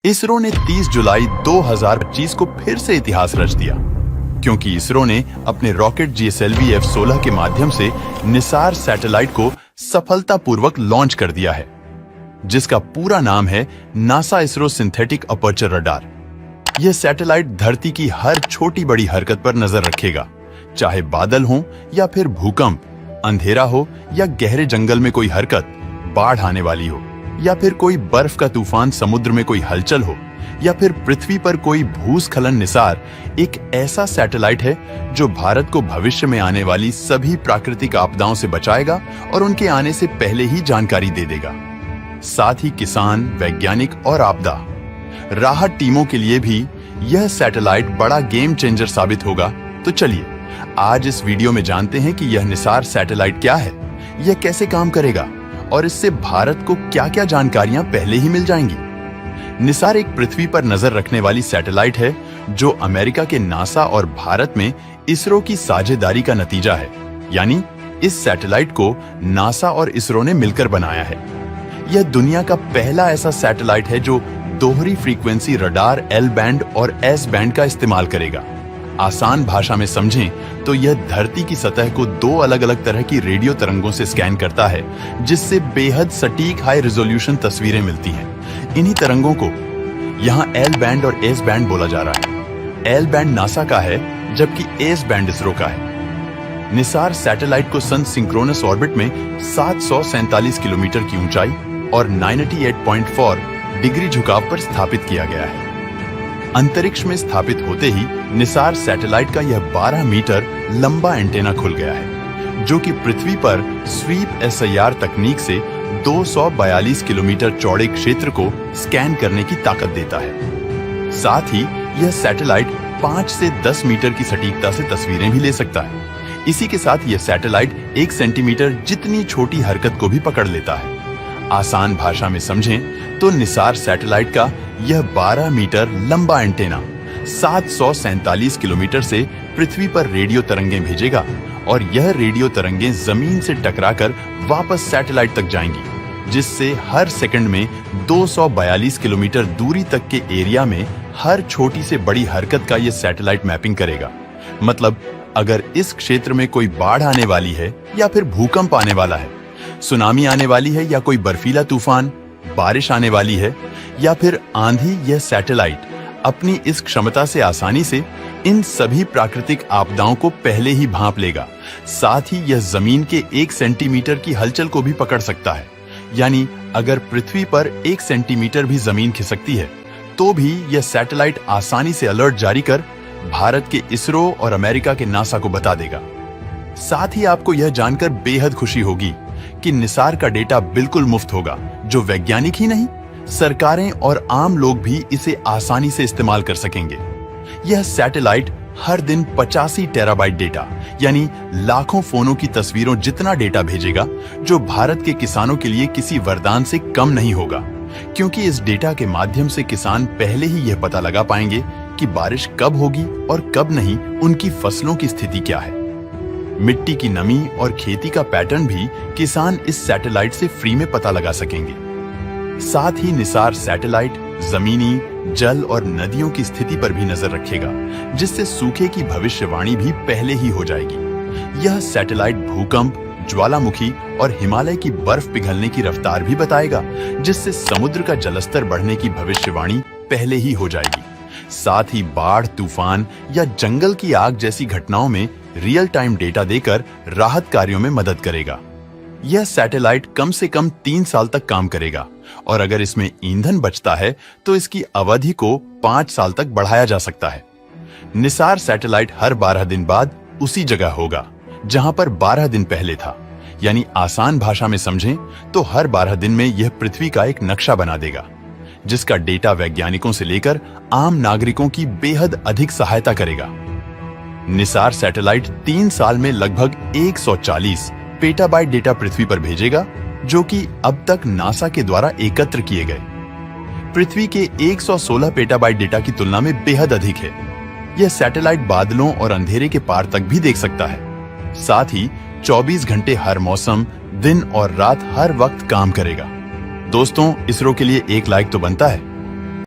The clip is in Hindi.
इसरो ने 30 जुलाई 2025 को फिर से इतिहास रच दिया, क्योंकि इसरो ने अपने रॉकेट GSLV F-16 के माध्यम से निसार सैटेलाइट को सफलतापूर्वक लॉन्च कर दिया है, जिसका पूरा नाम है NASA ISRO synthetic aperture radar. यह सैटेलाइट धरती की हर छोटी बड़ी हरकत पर नजर रखेगा, चाहे बादल हो या फिर भूकंप, अंधेरा हो या गहरे जंगल में कोई हरकत, बाढ़ आने वाली हो या फिर कोई बर्फ का तूफान, समुद्र में कोई हलचल हो या फिर पृथ्वी पर कोई भूस्खलन। निसार एक ऐसा सैटेलाइट है जो भारत को भविष्य में आने वाली सभी प्राकृतिक आपदाओं से बचाएगा और उनके आने से पहले ही जानकारी दे देगा। साथ ही किसान, वैज्ञानिक और आपदा राहत टीमों के लिए भी यह सैटेलाइट बड़ा गेम चेंजर साबित होगा। तो चलिए आज इस वीडियो में जानते हैं कि यह निसार सैटेलाइट क्या है, यह कैसे काम करेगा और इससे भारत को क्या-क्या जानकारियां पहले ही मिल जाएंगी। निसार एक पृथ्वी पर नजर रखने वाली सैटेलाइट है जो अमेरिका के नासा और भारत में इसरो की साझेदारी का नतीजा है। यानी इस सैटेलाइट को नासा और इसरो ने मिलकर बनाया है। यह दुनिया का पहला ऐसा सैटेलाइट है जो दोहरी फ्रीक्वेंसी रडार L बैंड और S बैंड का इस्तेमाल करेगा। आसान भाषा में समझें तो यह धरती की सतह को दो अलग अलग तरह की रेडियो तरंगों से स्कैन करता है, जिससे बेहद सटीक हाई रिजोल्यूशन तस्वीरें मिलती हैं। इन्हीं तरंगों को यहाँ L बैंड और S बैंड बोला जा रहा है। L बैंड नासा का है, जबकि S बैंड इसरो का है। निसार सैटेलाइट को सन सिंक्रोनस ऑर्बिट में 747 किलोमीटर की ऊंचाई और 98.4 डिग्री झुकाव पर स्थापित किया गया है। अंतरिक्ष में स्थापित होते ही निसार सैटेलाइट का यह 12 मीटर लंबा एंटेना खुल गया है, जो कि पृथ्वी पर स्वीप SIR तकनीक से 242 किलोमीटर चौड़े क्षेत्र को स्कैन करने की ताकत देता है। साथ ही यह सैटेलाइट 5 से 10 मीटर की सटीकता से तस्वीरें भी ले सकता है। इसी के साथ यह सैटेलाइट 1 सेंटीमीटर जितनी छोटी हरकत को भी पकड़ लेता है। आसान भाषा में समझें तो निसार सैटेलाइट का यह 12 मीटर लंबा एंटेना 747 किलोमीटर से पृथ्वी पर रेडियो तरंगें भेजेगा और यह रेडियो तरंगें जमीन से टकराकर वापस सैटेलाइट तक जाएंगी, जिससे हर सेकंड में 242 किलोमीटर दूरी तक के एरिया में हर छोटी से बड़ी हरकत का यह सैटेलाइट मैपिंग करेगा। मतलब अगर इस क्षेत्र में कोई बाढ़ आने वाली है या फिर भूकंप आने वाला है, सुनामी आने वाली है या कोई बर्फीला तूफान, बारिश आने वाली है या फिर आंधी, यह सैटेलाइट अपनी इस क्षमता से आसानी से इन सभी प्राकृतिक आपदाओं को पहले ही भांप लेगा। साथ ही यह जमीन के 1 सेंटीमीटर की हलचल को भी पकड़ सकता है। यानी अगर पृथ्वी पर 1 सेंटीमीटर भी जमीन खिसकती है तो भी यह सैटेलाइट आसानी से अलर्ट जारी कर भारत के इसरो और अमेरिका के नासा को बता देगा। साथ ही आपको यह जानकर बेहद खुशी होगी कि निसार का डेटा बिल्कुल मुफ्त होगा, जो वैज्ञानिक ही नहीं, सरकारें और आम लोग भी इसे आसानी से इस्तेमाल कर सकेंगे। यह सैटेलाइट हर दिन 85 टेराबाइट डेटा यानी लाखों फोनों की तस्वीरों जितना डेटा भेजेगा, जो भारत के किसानों के लिए किसी वरदान से कम नहीं होगा, क्योंकि इस डेटा के माध्यम से किसान पहले ही यह पता लगा पाएंगे कि बारिश कब होगी और कब नहीं, उनकी फसलों की स्थिति क्या है। मिट्टी की नमी और खेती का पैटर्न भी किसान इस सैटेलाइट से फ्री में पता लगा सकेंगे। साथ ही निसार सैटेलाइट जमीनी, जल और नदियों की स्थिति पर भी नजर रखेगा, जिससे सूखे की भविष्यवाणी भी पहले ही हो जाएगी। यह सैटेलाइट भूकंप, ज्वालामुखी और हिमालय की बर्फ पिघलने की रफ्तार भी बताएगा, जिससे समुद्र का जलस्तर बढ़ने की भविष्यवाणी पहले ही हो जाएगी। साथ ही बाढ़, तूफान या जंगल की आग जैसी घटनाओं में रियल टाइम डेटा देकर राहत कार्यों में मदद करेगा। यह सैटेलाइट कम से कम 3 साल तक काम करेगा और अगर इसमें ईंधन बचता है तो इसकी अवधि को 5 साल तक बढ़ाया जा सकता है। निसार सैटेलाइट हर 12 दिन बाद उसी जगह होगा जहां पर 12 दिन पहले था। यानी आसान भाषा में समझें तो हर 12 दिन में यह पृथ्वी का एक नक्शा बना देगा, जिसका डेटा वैज्ञानिकों से लेकर आम नागरिकों की बेहद अधिक सहायता करेगा। निसार सैटेलाइट 3 साल में लगभग 140 पेटाबाइट डेटा पृथ्वी पर भेजेगा, जो कि अब तक नासा के द्वारा एकत्र किए गए पृथ्वी के 116 पेटाबाइट डेटा की तुलना में बेहद अधिक है। यह सैटेलाइट बादलों और अंधेरे के पार तक भी देख सकता है। साथ ही 24 घंटे हर मौसम, दिन और रात हर वक्त काम करेगा। दोस्तों, इसरो के लिए एक लाइक तो बनता है।